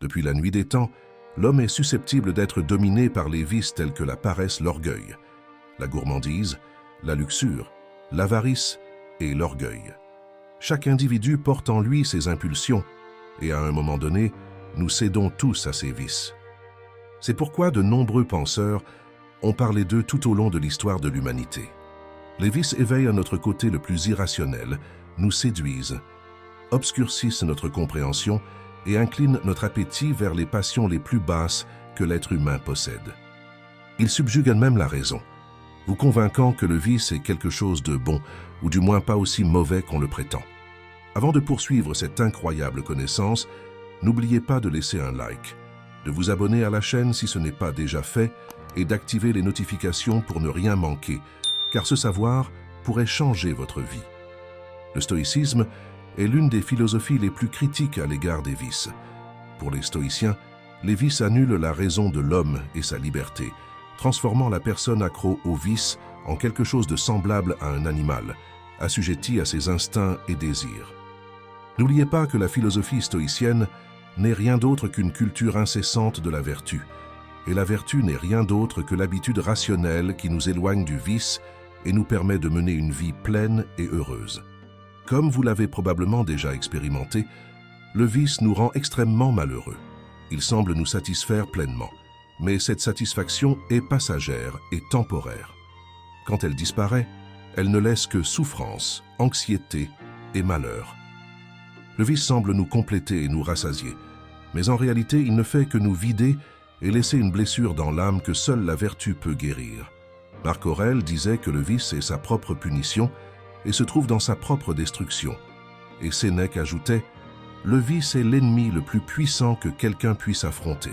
Depuis la nuit des temps, l'homme est susceptible d'être dominé par les vices tels que la paresse, l'orgueil, la gourmandise, la luxure, l'avarice et l'orgueil. Chaque individu porte en lui ses impulsions et à un moment donné, nous cédons tous à ces vices. C'est pourquoi de nombreux penseurs ont parlé d'eux tout au long de l'histoire de l'humanité. Les vices éveillent à notre côté le plus irrationnel, nous séduisent, obscurcissent notre compréhension et inclinent notre appétit vers les passions les plus basses que l'être humain possède. Ils subjuguent même la raison, vous convainquant que le vice est quelque chose de bon, ou du moins pas aussi mauvais qu'on le prétend. Avant de poursuivre cette incroyable connaissance, n'oubliez pas de laisser un like, de vous abonner à la chaîne si ce n'est pas déjà fait et d'activer les notifications pour ne rien manquer, car ce savoir pourrait changer votre vie. Le stoïcisme est l'une des philosophies les plus critiques à l'égard des vices. Pour les stoïciens, les vices annulent la raison de l'homme et sa liberté, transformant la personne accro aux vices en quelque chose de semblable à un animal, assujetti à ses instincts et désirs. N'oubliez pas que la philosophie stoïcienne n'est rien d'autre qu'une culture incessante de la vertu, et la vertu n'est rien d'autre que l'habitude rationnelle qui nous éloigne du vice et nous permet de mener une vie pleine et heureuse. Comme vous l'avez probablement déjà expérimenté, le vice nous rend extrêmement malheureux. Il semble nous satisfaire pleinement, mais cette satisfaction est passagère et temporaire. Quand elle disparaît, elle ne laisse que souffrance, anxiété et malheur. Le vice semble nous compléter et nous rassasier, mais en réalité, il ne fait que nous vider et laisser une blessure dans l'âme que seule la vertu peut guérir. Marc Aurèle disait que le vice est sa propre punition et se trouve dans sa propre destruction. Et Sénèque ajoutait « Le vice est l'ennemi le plus puissant que quelqu'un puisse affronter,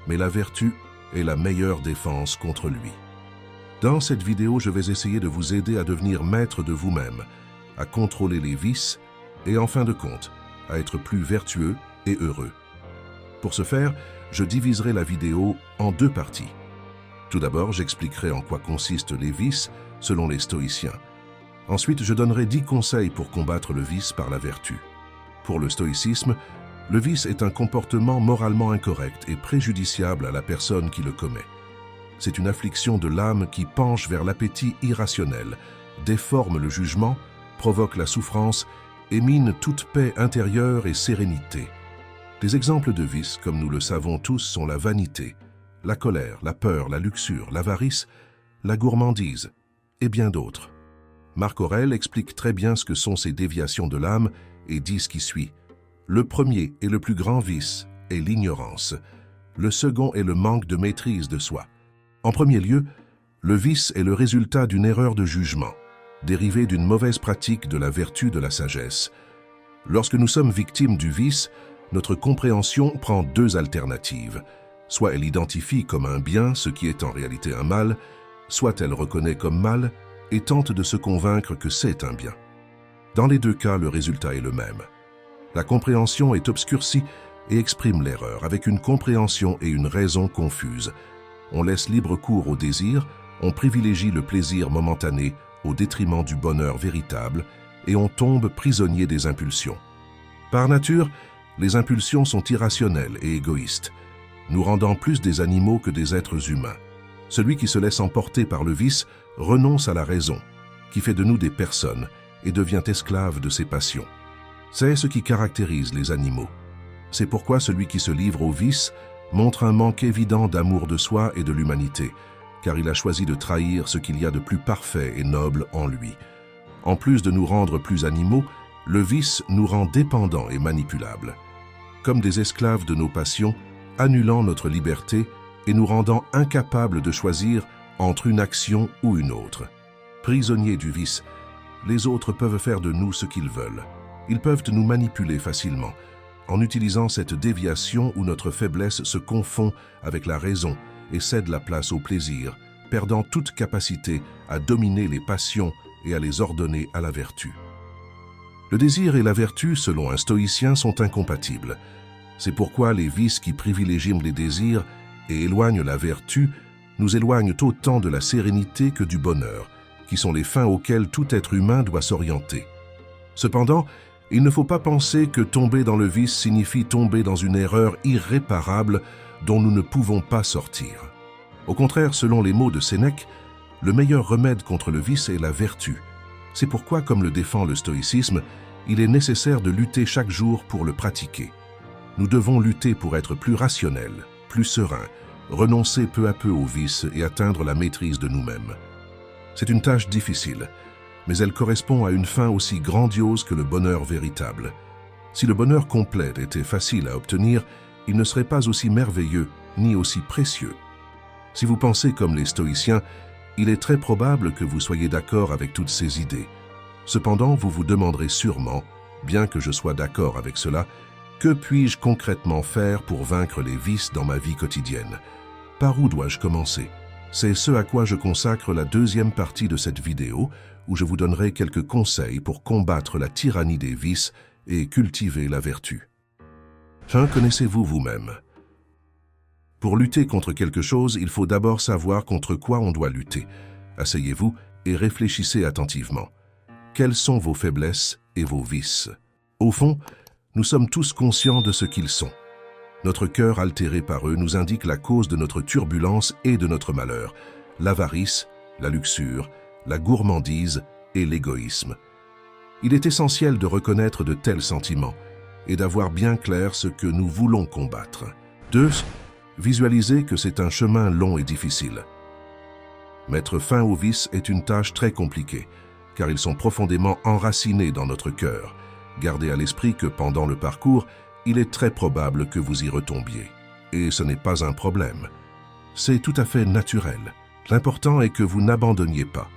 mais la vertu est la meilleure défense contre lui. » Dans cette vidéo, je vais essayer de vous aider à devenir maître de vous-même, à contrôler les vices et en fin de compte, à être plus vertueux et heureux. Pour ce faire, je diviserai la vidéo en deux parties. Tout d'abord, j'expliquerai en quoi consistent les vices selon les stoïciens. Ensuite, je donnerai 10 conseils pour combattre le vice par la vertu. Pour le stoïcisme, le vice est un comportement moralement incorrect et préjudiciable à la personne qui le commet. C'est une affliction de l'âme qui penche vers l'appétit irrationnel, déforme le jugement, provoque la souffrance et mine toute paix intérieure et sérénité. Des exemples de vices, comme nous le savons tous, sont la vanité, la colère, la peur, la luxure, l'avarice, la gourmandise et bien d'autres. Marc Aurèle explique très bien ce que sont ces déviations de l'âme et dit ce qui suit. Le premier et le plus grand vice est l'ignorance. Le second est le manque de maîtrise de soi. En premier lieu, le vice est le résultat d'une erreur de jugement, dérivée d'une mauvaise pratique de la vertu de la sagesse. Lorsque nous sommes victimes du vice, notre compréhension prend deux alternatives. Soit elle identifie comme un bien ce qui est en réalité un mal, soit elle reconnaît comme mal et tente de se convaincre que c'est un bien. Dans les deux cas, le résultat est le même. La compréhension est obscurcie et exprime l'erreur avec une compréhension et une raison confuses. On laisse libre cours au désir, on privilégie le plaisir momentané au détriment du bonheur véritable et on tombe prisonnier des impulsions. Par nature, les impulsions sont irrationnelles et égoïstes, nous rendant plus des animaux que des êtres humains. Celui qui se laisse emporter par le vice renonce à la raison, qui fait de nous des personnes et devient esclave de ses passions. C'est ce qui caractérise les animaux. C'est pourquoi celui qui se livre au vice montre un manque évident d'amour de soi et de l'humanité, car il a choisi de trahir ce qu'il y a de plus parfait et noble en lui. En plus de nous rendre plus animaux, le vice nous rend dépendants et manipulables, comme des esclaves de nos passions, annulant notre liberté et nous rendant incapables de choisir entre une action ou une autre. Prisonniers du vice, les autres peuvent faire de nous ce qu'ils veulent. Ils peuvent nous manipuler facilement, en utilisant cette déviation où notre faiblesse se confond avec la raison et cède la place au plaisir, perdant toute capacité à dominer les passions et à les ordonner à la vertu. Le désir et la vertu, selon un stoïcien, sont incompatibles. C'est pourquoi les vices qui privilégient les désirs et éloignent la vertu nous éloignent autant de la sérénité que du bonheur, qui sont les fins auxquelles tout être humain doit s'orienter. Cependant, Il ne faut pas penser que tomber dans le vice signifie tomber dans une erreur irréparable dont nous ne pouvons pas sortir. Au contraire, selon les mots de Sénèque, le meilleur remède contre le vice est la vertu. C'est pourquoi, comme le défend le stoïcisme, il est nécessaire de lutter chaque jour pour le pratiquer. Nous devons lutter pour être plus rationnels, plus sereins, renoncer peu à peu au vice et atteindre la maîtrise de nous-mêmes. C'est une tâche difficile, mais elle correspond à une fin aussi grandiose que le bonheur véritable. Si le bonheur complet était facile à obtenir, il ne serait pas aussi merveilleux ni aussi précieux. Si vous pensez comme les stoïciens, il est très probable que vous soyez d'accord avec toutes ces idées. Cependant, vous vous demanderez sûrement, bien que je sois d'accord avec cela, que puis-je concrètement faire pour vaincre les vices dans ma vie quotidienne? Par où dois-je commencer? C'est ce à quoi je consacre la deuxième partie de cette vidéo, où je vous donnerai quelques conseils pour combattre la tyrannie des vices et cultiver la vertu. Connaissez-vous vous-même? Pour lutter contre quelque chose, il faut d'abord savoir contre quoi on doit lutter. Asseyez-vous et réfléchissez attentivement. Quelles sont vos faiblesses et vos vices? Au fond, nous sommes tous conscients de ce qu'ils sont. Notre cœur altéré par eux nous indique la cause de notre turbulence et de notre malheur, l'avarice, la luxure, la gourmandise et l'égoïsme. Il est essentiel de reconnaître de tels sentiments et d'avoir bien clair ce que nous voulons combattre. 2. Visualisez que c'est un chemin long et difficile. Mettre fin aux vices est une tâche très compliquée, car ils sont profondément enracinés dans notre cœur. Gardez à l'esprit que pendant le parcours, il est très probable que vous y retombiez. Et ce n'est pas un problème. C'est tout à fait naturel. L'important est que vous n'abandonniez pas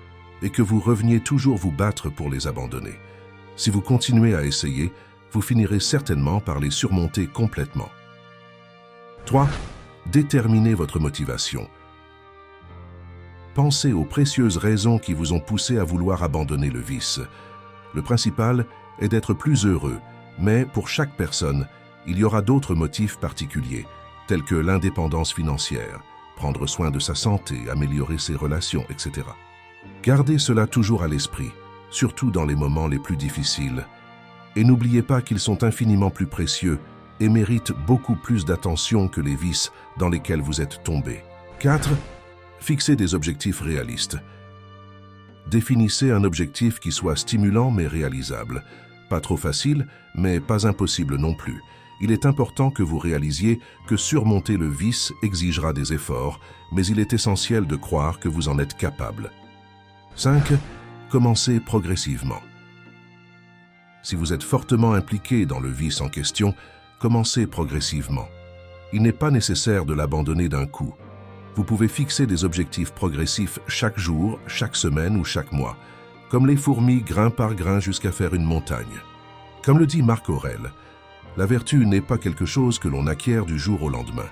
et que vous reveniez toujours vous battre pour les abandonner. Si vous continuez à essayer, vous finirez certainement par les surmonter complètement. 3. Déterminez votre motivation. Pensez aux précieuses raisons qui vous ont poussé à vouloir abandonner le vice. Le principal est d'être plus heureux, mais pour chaque personne, il y aura d'autres motifs particuliers, tels que l'indépendance financière, prendre soin de sa santé, améliorer ses relations, etc. Gardez cela toujours à l'esprit, surtout dans les moments les plus difficiles. Et n'oubliez pas qu'ils sont infiniment plus précieux et méritent beaucoup plus d'attention que les vices dans lesquels vous êtes tombé. 4. Fixez des objectifs réalistes. Définissez un objectif qui soit stimulant mais réalisable. Pas trop facile, mais pas impossible non plus. Il est important que vous réalisiez que surmonter le vice exigera des efforts, mais il est essentiel de croire que vous en êtes capable. 5. Commencez progressivement. Si vous êtes fortement impliqué dans le vice en question, commencez progressivement. Il n'est pas nécessaire de l'abandonner d'un coup. Vous pouvez fixer des objectifs progressifs chaque jour, chaque semaine ou chaque mois, comme les fourmis grain par grain jusqu'à faire une montagne. Comme le dit Marc Aurèle, la vertu n'est pas quelque chose que l'on acquiert du jour au lendemain.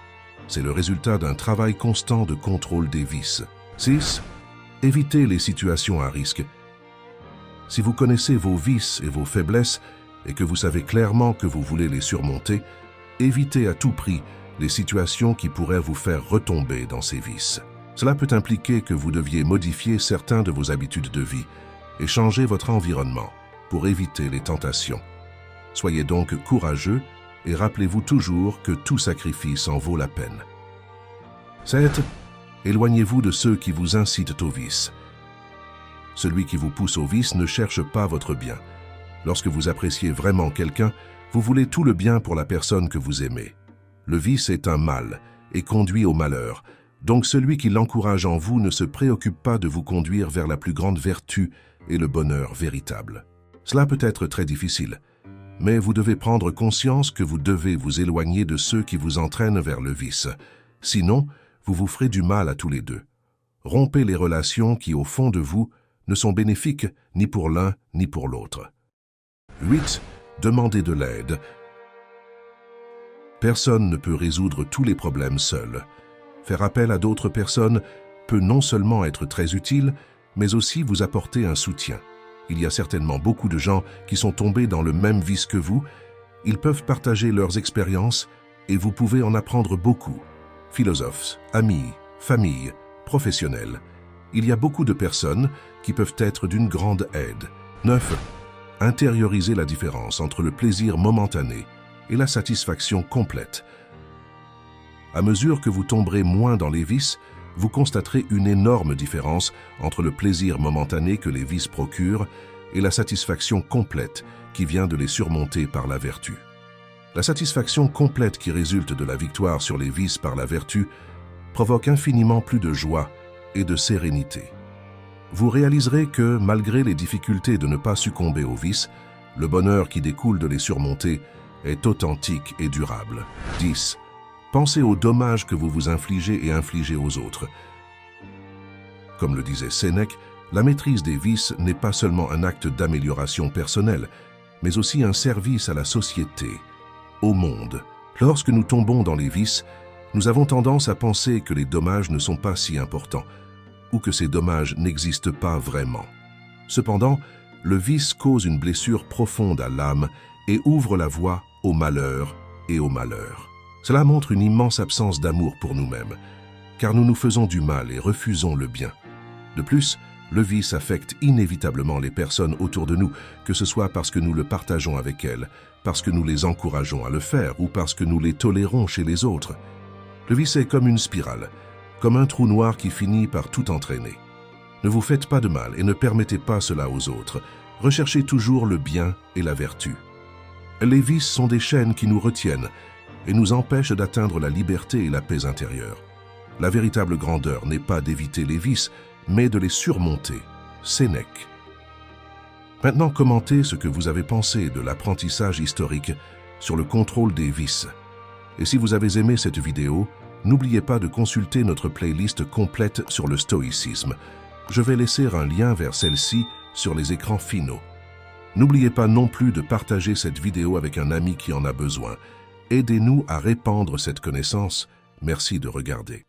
C'est le résultat d'un travail constant de contrôle des vices. 6. Évitez les situations à risque. Si vous connaissez vos vices et vos faiblesses et que vous savez clairement que vous voulez les surmonter, évitez à tout prix les situations qui pourraient vous faire retomber dans ces vices. Cela peut impliquer que vous deviez modifier certains de vos habitudes de vie et changer votre environnement pour éviter les tentations. Soyez donc courageux et rappelez-vous toujours que tout sacrifice en vaut la peine. 7. Éloignez-vous de ceux qui vous incitent au vice. Celui qui vous pousse au vice ne cherche pas votre bien. Lorsque vous appréciez vraiment quelqu'un, vous voulez tout le bien pour la personne que vous aimez. Le vice est un mal et conduit au malheur, donc celui qui l'encourage en vous ne se préoccupe pas de vous conduire vers la plus grande vertu et le bonheur véritable. Cela peut être très difficile, mais vous devez prendre conscience que vous devez vous éloigner de ceux qui vous entraînent vers le vice. Sinon, vous vous ferez du mal à tous les deux. Rompez les relations qui, au fond de vous, ne sont bénéfiques ni pour l'un ni pour l'autre. 8. Demandez de l'aide. Personne ne peut résoudre tous les problèmes seul. Faire appel à d'autres personnes peut non seulement être très utile, mais aussi vous apporter un soutien. Il y a certainement beaucoup de gens qui sont tombés dans le même vice que vous. Ils peuvent partager leurs expériences et vous pouvez en apprendre beaucoup. Philosophes, amis, familles, professionnels. Il y a beaucoup de personnes qui peuvent être d'une grande aide. 9. Intériorisez la différence entre le plaisir momentané et la satisfaction complète. À mesure que vous tomberez moins dans les vices, vous constaterez une énorme différence entre le plaisir momentané que les vices procurent et la satisfaction complète qui vient de les surmonter par la vertu. La satisfaction complète qui résulte de la victoire sur les vices par la vertu provoque infiniment plus de joie et de sérénité. Vous réaliserez que, malgré les difficultés de ne pas succomber aux vices, le bonheur qui découle de les surmonter est authentique et durable. 10. Pensez aux dommages que vous vous infligez et infligez aux autres. Comme le disait Sénèque, la maîtrise des vices n'est pas seulement un acte d'amélioration personnelle, mais aussi un service à la société, au monde. Lorsque nous tombons dans les vices, nous avons tendance à penser que les dommages ne sont pas si importants, ou que ces dommages n'existent pas vraiment. Cependant, le vice cause une blessure profonde à l'âme et ouvre la voie au malheur et au malheur. Cela montre une immense absence d'amour pour nous-mêmes, car nous nous faisons du mal et refusons le bien. De plus, le vice affecte inévitablement les personnes autour de nous, que ce soit parce que nous le partageons avec elles, parce que nous les encourageons à le faire ou parce que nous les tolérons chez les autres. Le vice est comme une spirale, comme un trou noir qui finit par tout entraîner. Ne vous faites pas de mal et ne permettez pas cela aux autres. Recherchez toujours le bien et la vertu. Les vices sont des chaînes qui nous retiennent et nous empêchent d'atteindre la liberté et la paix intérieure. La véritable grandeur n'est pas d'éviter les vices, mais de les surmonter. Sénèque. Maintenant, commentez ce que vous avez pensé de l'apprentissage historique sur le contrôle des vices. Et si vous avez aimé cette vidéo, n'oubliez pas de consulter notre playlist complète sur le stoïcisme. Je vais laisser un lien vers celle-ci sur les écrans finaux. N'oubliez pas non plus de partager cette vidéo avec un ami qui en a besoin. Aidez-nous à répandre cette connaissance. Merci de regarder.